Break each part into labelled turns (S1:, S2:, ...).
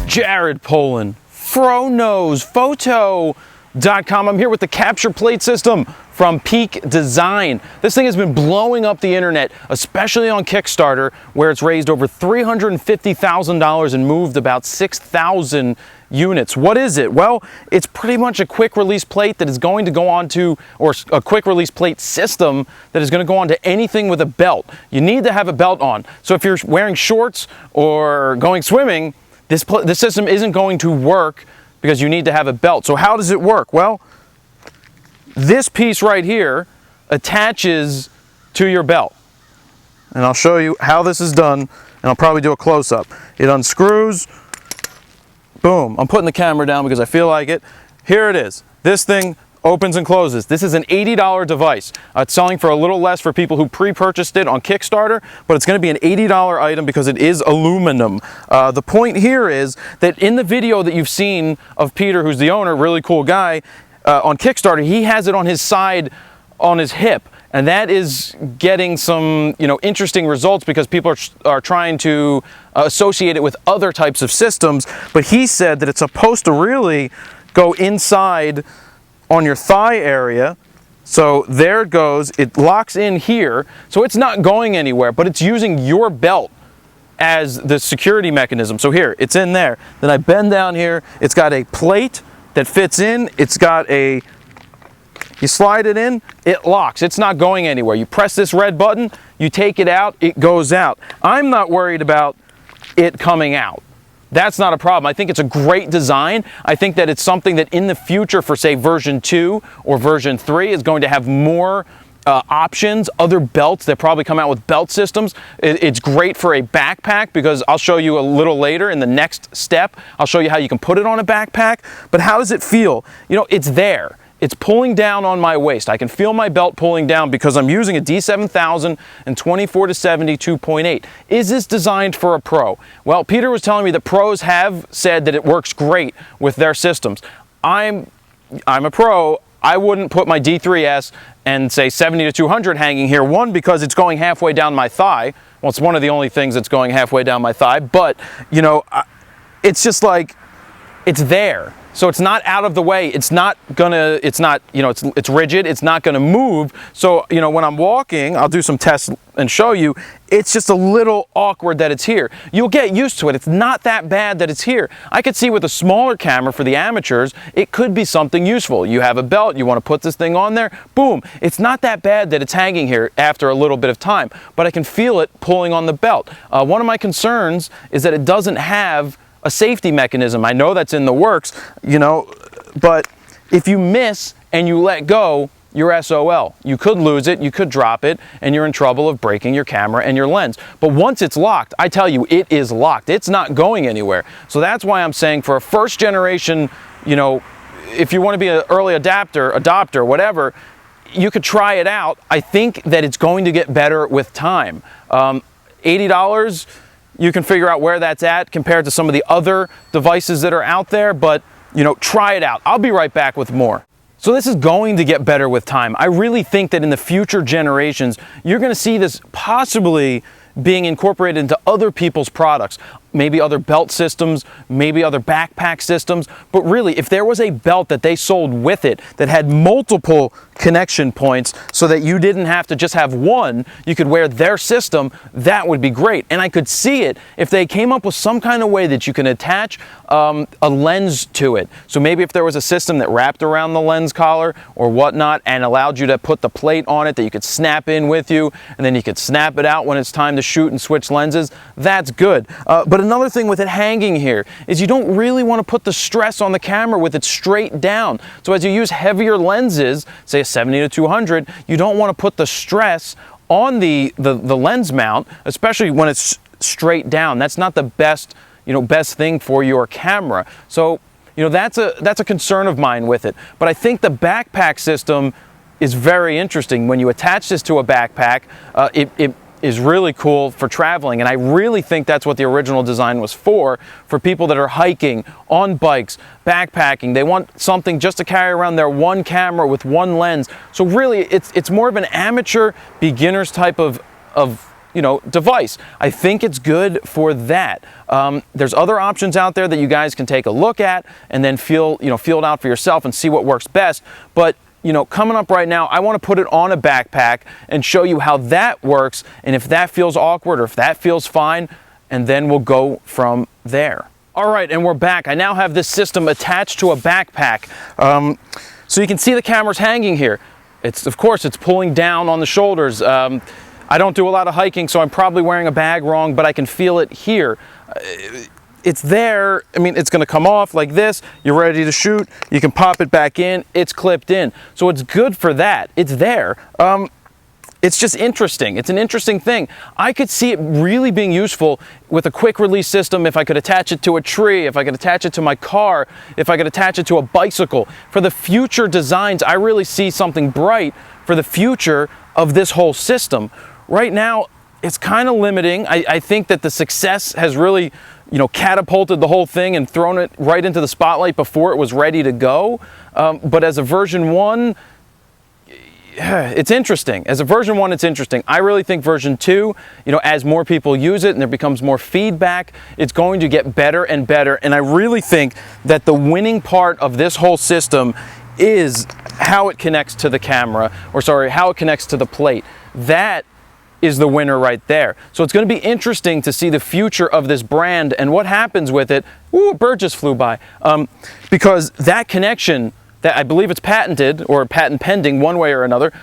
S1: Jared Poland, FroKnowsPhoto.com. I'm here with the capture plate system from Peak Design. This thing has been blowing up the internet, especially on Kickstarter, where it's raised over $350,000 and moved about 6,000 units. What is it? Well, it's pretty much a quick release plate that is going to go onto, or a quick release plate system that is going to go onto anything with a belt. You need to have a belt on. So if you're wearing shorts or going swimming, this system isn't going to work because you need to have a belt. So how does it work? Well, this piece right here attaches to your belt. And I'll show you how this is done, and I'll probably do a close-up. It unscrews, boom. I'm putting the camera down because I feel like it. Here it is. This thing opens and closes. This is an $80 device. It's selling for a little less for people who pre-purchased it on Kickstarter, but it's going to be an $80 item because it is aluminum. The point here is that in the video that you've seen of Peter, who's the owner, really cool guy, on Kickstarter, he has it on his side, on his hip, and that is getting some, interesting results because people are trying to associate it with other types of systems. But he said that it's supposed to really go inside on your thigh area. So there it goes. It locks in here, so it's not going anywhere, but it's using your belt as the security mechanism. So here, it's in there. Then I bend down here. It's got a plate that fits in. It's got you slide it in, it locks. It's not going anywhere. You press this red button, you take it out, it goes out. I'm not worried about it coming out. That's not a problem. I think it's a great design. I think that it's something that in the future for, say, version 2 or version 3 is going to have more options, other belts that probably come out with belt systems. It's great for a backpack because I'll show you a little later in the next step. I'll show you how you can put it on a backpack. But how does it feel? It's there. It's pulling down on my waist. I can feel my belt pulling down because I'm using a D7000 and 24-70 2.8. Is this designed for a pro? Well, Peter was telling me that pros have said that it works great with their systems. I'm a pro. I wouldn't put my D3S and say 70-200 hanging here. One, because it's going halfway down my thigh. Well, it's one of the only things that's going halfway down my thigh. But, it's just like, it's there. So it's not out of the way. It's not gonna, it's rigid. It's not gonna move. So, when I'm walking, I'll do some tests and show you, it's just a little awkward that it's here. You'll get used to it. It's not that bad that it's here. I could see with a smaller camera for the amateurs, it could be something useful. You have a belt, you wanna put this thing on there, boom. It's not that bad that it's hanging here after a little bit of time, but I can feel it pulling on the belt. One of my concerns is that it doesn't have a safety mechanism. I know that's in the works, but if you miss and you let go, you're SOL. You could lose it, you could drop it, and you're in trouble of breaking your camera and your lens. But once it's locked, I tell you, it is locked. It's not going anywhere. So that's why I'm saying for a first generation, if you want to be an early adopter, whatever, you could try it out. I think that it's going to get better with time. $80, you can figure out where that's at compared to some of the other devices that are out there, but try it out. I'll be right back with more. So this is going to get better with time. I really think that in the future generations, you're going to see this possibly being incorporated into other people's products. Maybe other belt systems, maybe other backpack systems. But really, if there was a belt that they sold with it that had multiple connection points so that you didn't have to just have one, you could wear their system, that would be great. And I could see it if they came up with some kind of way that you can attach a lens to it. So maybe if there was a system that wrapped around the lens collar or whatnot and allowed you to put the plate on it that you could snap in with you, and then you could snap it out when it's time to shoot and switch lenses, that's good. But another thing with it hanging here is you don't really want to put the stress on the camera with it straight down. So as you use heavier lenses, say a 70-200, you don't want to put the stress on the lens mount, especially when it's straight down. That's not the best thing for your camera. So that's a concern of mine with it. But I think the backpack system is very interesting. When you attach this to a backpack, is really cool for traveling, and I really think that's what the original design was for people that are hiking, on bikes, backpacking. They want something just to carry around their one camera with one lens. So really, it's more of an amateur, beginner's type of device. I think it's good for that. There's other options out there that you guys can take a look at and then feel it out for yourself and see what works best. But coming up right now, I want to put it on a backpack and show you how that works, and if that feels awkward or if that feels fine, and then we'll go from there. All right, and we're back. I now have this system attached to a backpack. So you can see the camera's hanging here. Of course, it's pulling down on the shoulders. I don't do a lot of hiking, so I'm probably wearing a bag wrong, but I can feel it here. It's there. I mean, it's going to come off like this. You're ready to shoot. You can pop it back in. It's clipped in. So it's good for that. It's there. It's just interesting. It's an interesting thing. I could see it really being useful with a quick release system if I could attach it to a tree, if I could attach it to my car, if I could attach it to a bicycle. For the future designs, I really see something bright for the future of this whole system. Right now, it's kind of limiting. I think that the success has really catapulted the whole thing and thrown it right into the spotlight before it was ready to go. But as a version 1, it's interesting. As a version 1, it's interesting. I really think version 2, as more people use it and there becomes more feedback, it's going to get better and better. And I really think that the winning part of this whole system is how it connects to the camera, how it connects to the plate. That is the winner right there. So it's going to be interesting to see the future of this brand and what happens with it. Ooh, a bird just flew by. Because that connection, that I believe it's patented or patent pending one way or another,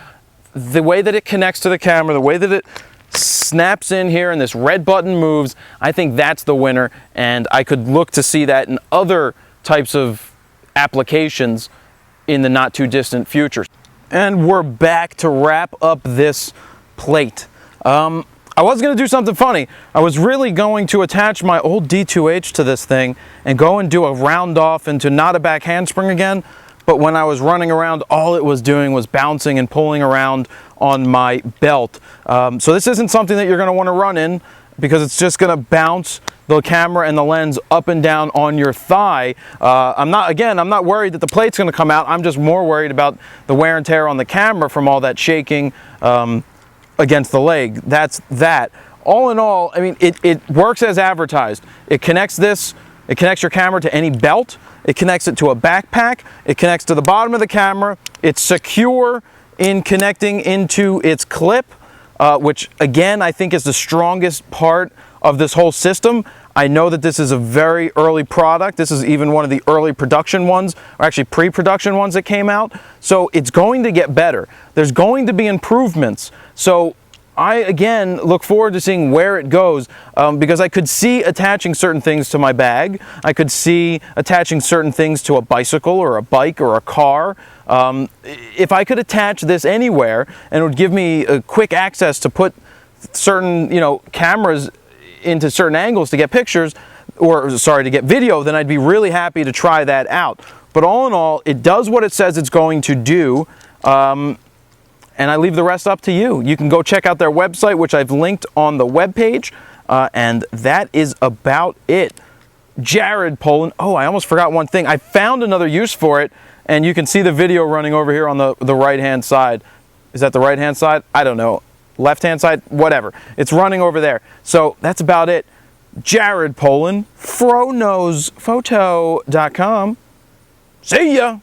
S1: the way that it connects to the camera, the way that it snaps in here and this red button moves, I think that's the winner, and I could look to see that in other types of applications in the not too distant future. And we're back to wrap up this plate. I was going to do something funny. I was really going to attach my old D2H to this thing and go and do a round off into not a back handspring again, but when I was running around, all it was doing was bouncing and pulling around on my belt. So this isn't something that you're going to want to run in, because it's just going to bounce the camera and the lens up and down on your thigh. I'm not worried that the plate's going to come out. I'm just more worried about the wear and tear on the camera from all that shaking against the leg. That's that. All in all, I mean, it works as advertised. It connects your camera to any belt. It connects it to a backpack. It connects to the bottom of the camera. It's secure in connecting into its clip, which again, I think is the strongest part of this whole system. I know that this is a very early product. This is even one of the early production ones, or actually pre-production ones that came out. So it's going to get better. There's going to be improvements. So I, again, look forward to seeing where it goes, because I could see attaching certain things to my bag. I could see attaching certain things to a bicycle or a bike or a car. If I could attach this anywhere and it would give me a quick access to put certain, cameras into certain angles to get pictures, to get video, then I'd be really happy to try that out. But all in all, it does what it says it's going to do. And I leave the rest up to you. You can go check out their website, which I've linked on the webpage, and that is about it. Jared Poland. Oh, I almost forgot one thing. I found another use for it, and you can see the video running over here on the right-hand side. Is that the right-hand side? I don't know. Left-hand side? Whatever. It's running over there. So that's about it. Jared Poland, FroKnowsPhoto.com. See ya!